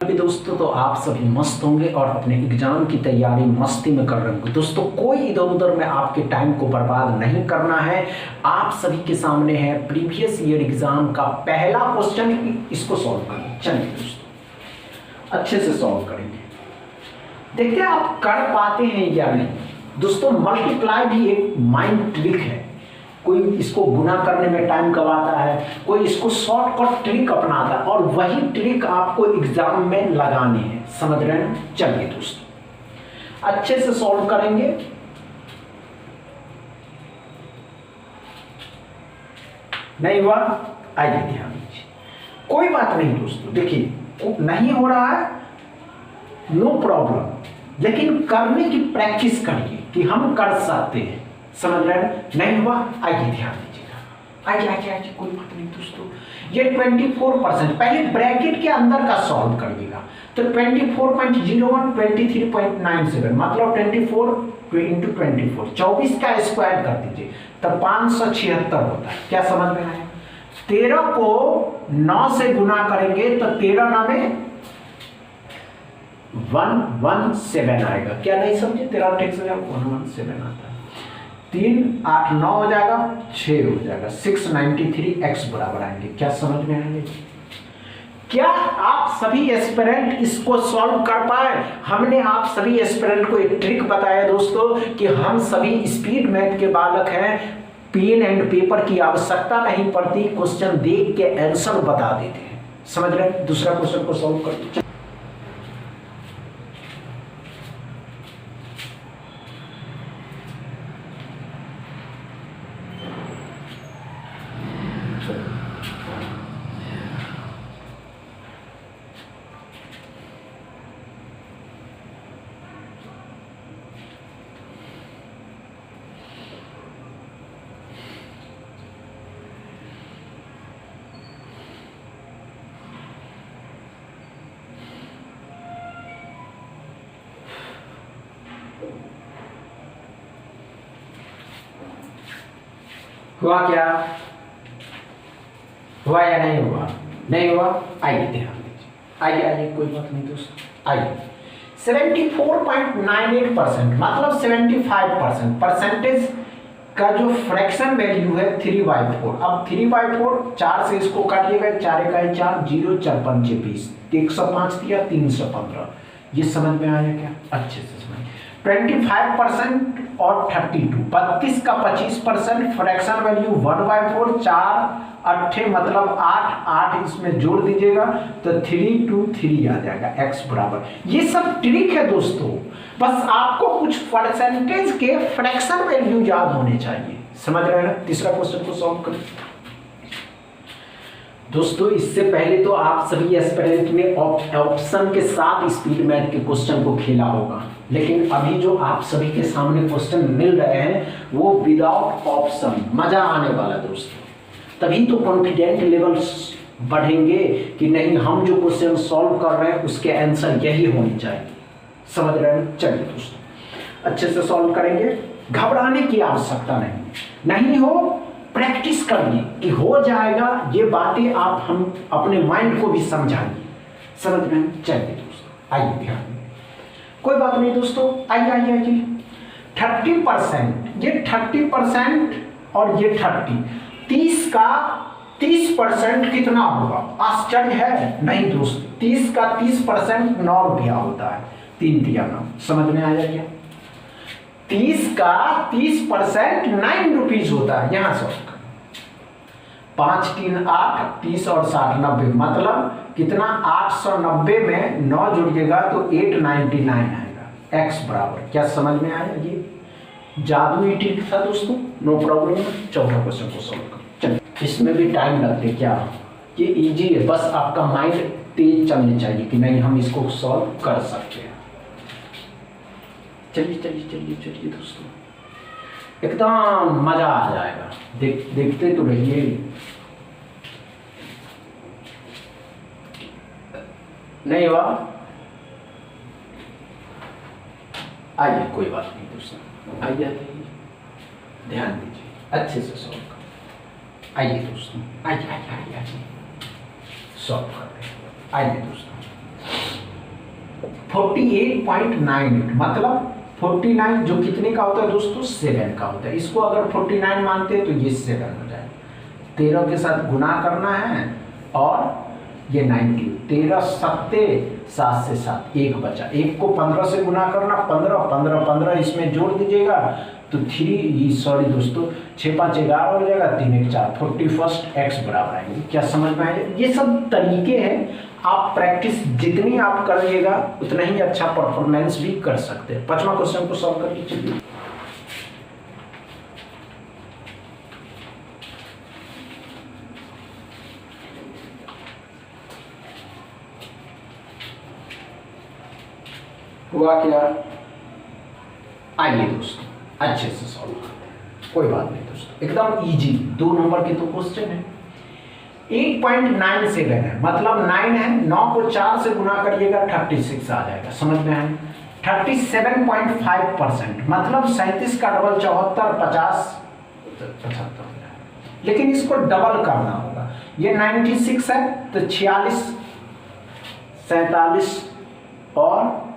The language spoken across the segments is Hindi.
अभी दोस्तों तो आप सभी मस्त होंगे और अपने एग्जाम की तैयारी मस्ती में कर रहे होंगे। दोस्तों कोई इधर उधर में आपके टाइम को बर्बाद नहीं करना है। आप सभी के सामने है प्रीवियस ईयर एग्जाम का पहला क्वेश्चन, इसको सॉल्व करेंगे। चलिए दोस्तों अच्छे से सॉल्व करेंगे, देखते हैं आप कर पाते हैं या नहीं। दोस्तों मल्टीप्लाई भी एक माइंड ट्रिक है। कोई इसको गुना करने में टाइम गवाता है, कोई इसको शॉर्टकट ट्रिक अपनाता है और वही ट्रिक आपको एग्जाम में लगानी है। समझ रहे हैं? चलिए दोस्तों अच्छे से सॉल्व करेंगे। नहीं हुआ? आइए ध्यान दीजिए, कोई बात नहीं दोस्तों। देखिए नहीं हो रहा है, नो प्रॉब्लम, लेकिन करने की प्रैक्टिस करिए कि हम कर सकते हैं। समझ रहे हैं? नहीं हुआ? आइए ध्यान दीजिएगा। आइए आइए आइए, कोई बात नहीं दोस्तों। ये 24% पहले ब्रैकेट के अंदर का सॉल्व करिएगा। तो 24.01 23.97 मतलब 24 इंटू 24, 24 का स्क्वायर कर दीजिए तब 576 होता है। क्या समझ में आया? 13 को 9 से गुना करेंगे तो 13 9 में 117 आएगा। क्या नहीं समझे? 13 ठीक से 117 आता है। 3 8 9 हो जाएगा, 6 हो जाएगा, 693 x बराबर आएंगे। क्या समझ में आएंगे? क्या आप सभी एस्पिरेंट इसको सॉल्व कर पाए? हमने आप सभी एस्पिरेंट को एक ट्रिक बताया दोस्तों कि हम सभी स्पीड मैथ के बालक हैं, पेन एंड पेपर की आवश्यकता नहीं पड़ती, क्वेश्चन देख के आंसर बता देते हैं। समझ रहे हैं? दूसरा क्वेश्चन को सॉल्व करते। हुआ क्या? हुआ या नहीं हुआ? नहीं हुआ? आइए ध्यान दीजिए। आइए आइए, कोई बात नहीं दोस्तों। आइए 74.98% मतलब 75% परसेंटेज का जो फ्रैक्शन वैल्यू है 3/4। अब 3/4 4 से इसको काटिएगा, 4 इकाई 4, 0 4 5 20, 105 दिया 315। ये समझ में आया क्या? अच्छे से समझ। 25% और 32 का 25%, फ्रैक्शन वैल्यू 1/4, 4 8 मतलब 8 इसमें जोड़ दीजिएगा तो 323 आ जाएगा x बराबर। ये सब ट्रिक है दोस्तों, बस आपको कुछ परसेंटेज के फ्रैक्शन वैल्यू याद होने चाहिए। समझ रहे हैं? तीसरा क्वेश्चन को सॉल्व करें दोस्तों। इससे पहले तो आप सभी एस्पिरेंट ने ऑप्शन के साथ स्पीड मैथ के क्वेश्चन को खेला होगा, लेकिन अभी जो आप सभी के सामने क्वेश्चन मिल रहे हैं वो विदाउट ऑप्शन, मजा आने वाला दोस्तों। तभी तो कॉन्फिडेंट लेवल्स बढ़ेंगे कि नहीं, हम जो क्वेश्चन सॉल्व कर रहे हैं उसके आंसर यही होने चाहिए। समझ रहे हैं? चलिए दोस्तों अच्छे से सॉल्व करेंगे, घबराने की आवश्यकता नहीं हो, प्रैक्टिस करिए कि हो जाएगा। ये बातें आप हम अपने माइंड को भी समझाइए। समझ रहे हैं? चलिए दोस्तों आइए ध्यान, कोई बात नहीं दोस्तों। आइए आइए आइए 30%, ये 30% और ये 30 का 30% कितना होगा? आश्चर्य है? नहीं दोस्तों, 30 का 30% 9 रुपया होता है। 3 दिया 9। समझ में आ जाएगा? 30 का 30% 9 रुपीज होता है। यहां से 5 3 8, 30 और 60 90 मतलब कितना? 890 में 9 जोड़िएगा तो 899 आएगा। x बराबर। क्या समझ में आया? ये जादुई ट्रिक था दोस्तों, नो प्रॉब्लम। चौथा क्वेश्चन को सॉल्व करें। चलिए, इसमें भी टाइम लगते क्या, ये इजी है, बस आपका माइंड तेज चलने चाहिए कि नहीं हम इसको सॉल्व कर सकते हैं। चलिए चलिए चलिए चलिए दोस्तों, एकदम मजा आ जाएगा। देखते तो रहिए। नहीं हुआ? आइए, कोई बात नहीं दोस्तों। आइए ध्यान दीजिए, अच्छे से सॉल्व करें। आइए दोस्तों, आइए आइए आइए आइए सॉल्व करते हैं। आइए दोस्तों। 48.98 मतलब 49 जो कितने का होता है दोस्तों, 7 का होता है। इसको अगर 49 मानते हैं तो ये 7 हो जाए, 13 के साथ गुना करना है और ये 90, 13 सत्ते 7 से 7, 1 बचा, 1 को 15 से गुना करना, 15 15 15 इसमें जोड़ दीजिएगा तो 3 सॉरी दोस्तों 6 5 11 हो जाएगा, 3 1 4, 41 एक्स बराबर आएंगे। क्या समझ में आएगा? ये सब तरीके हैं, आप प्रैक्टिस जितनी आप करिएगा उतना ही अच्छा परफॉर्मेंस भी कर सकते हैं। 5वां क्वेश्चन को सॉल्व कर लीजिए। हुआ क्या? आइए दोस्तों अच्छे से सॉल्व करते हैं, कोई बात नहीं दोस्तों, एकदम इजी 2 नंबर के तो क्वेश्चन है। 8.97 है मतलब 9 है, 9 को 4 से गुना करिएगा 36 आ जाएगा, समझ में आए? 37.5% मतलब 37 का डबल 74, 50 75 हो जाएगा, लेकिन इसको डबल करना होगा। ये 96 है तो 46 47 और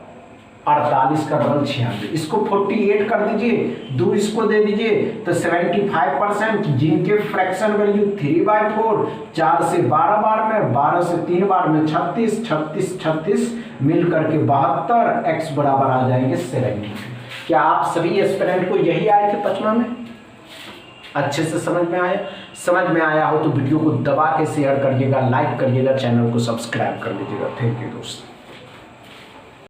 48 का डबल 96, इसको 48 कर दीजिए, 2 इसको दे दीजिए तो 75%, जिनके फ्रैक्शन वैल्यू 3/4, 4 से 12 बार में, 12 से 3 बार में 36, 36 36 मिल करके 72, x बराबर आ जाएंगे 70। क्या आप सभी एस्पिरेंट को यही आए थे 5वां में? अच्छे से समझ में आया? समझ में आया हो तो वीडियो को दबा के शेयर करिएगा, लाइक करिएगा, चैनल को सब्सक्राइब कर लीजिएगा। थैंक यू दोस्त।